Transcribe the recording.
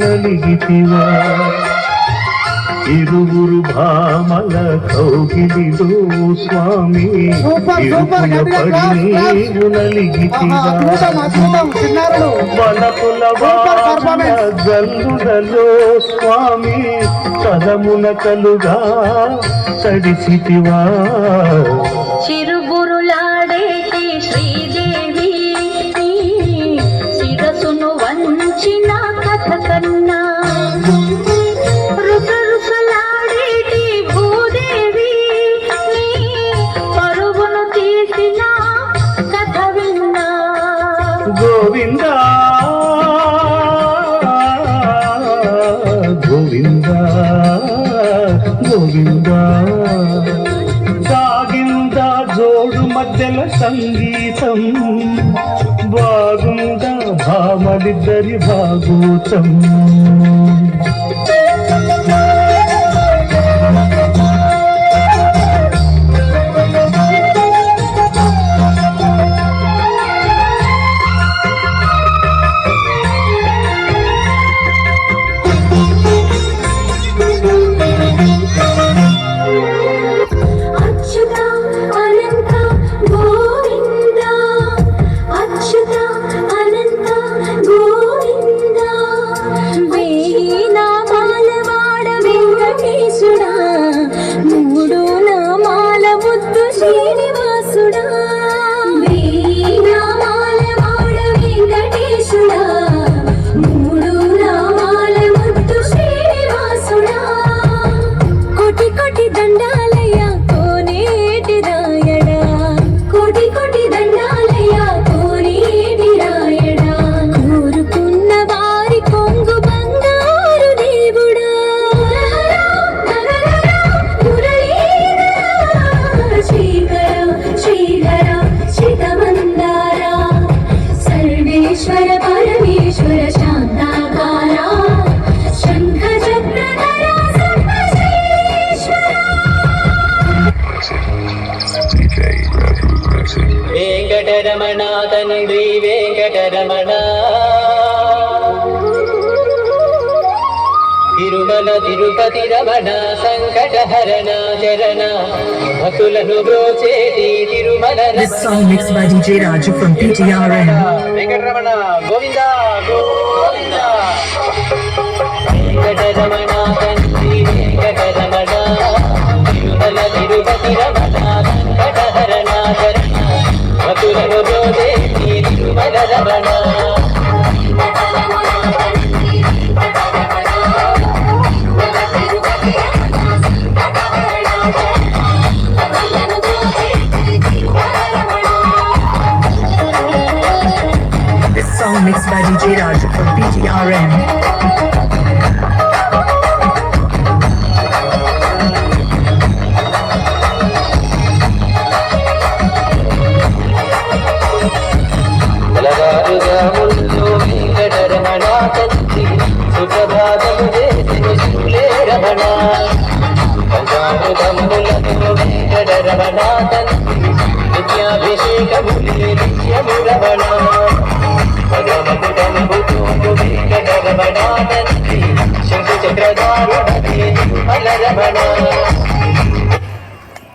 నలిగితివా ఇరువురు భామల కౌగిలిలో స్వామి ఇరుకుల పడి నలిగితివా వలపుల వాన జల్లులలో స్వామి కలమునకలుగా తడిసితివా చిరుబురులాడేటి శ్రీదేవి శిరసును వంచిన కథ కన్నా రుసరుసలాడేటి భూదేవి పరుగును తీసిన కథ విన్నా గోవిందా గోవిందా గోవిందా సాగిందా జోడు మధ్యల సంగీతం బాగుందా భామలిద్దరి భాగోతం వెంకటరమణ తండ్రి వెంకటరమణ తిరుమల తిరుపతి రమణ సంకటహరణ చరణ భక్తులను బ్రోచేటి Tirumala. This song mixed by DJ Raju from PTRN. Venkataramana Govinda Govinda Venkataramana తండ్రి వెంకటరమణ తిరుమల తిరుపతి రమణ సంకటహరణ చరణ భక్తులను బ్రోచేటి Tirumala Ramana. This song mixed by DJ Raju from PTRN. Venkataramana తండ్రి సుప్రభాతము చేసిన శూలే రమణ పంచామృతములను వెంకటరమణ తండ్రి నిత్యాభిషేకములే నిత్యము రమణ భగవతుడము వెంకటరమణ తండ్రి శంకు చక్రధారుడే తిరుమల రమణ.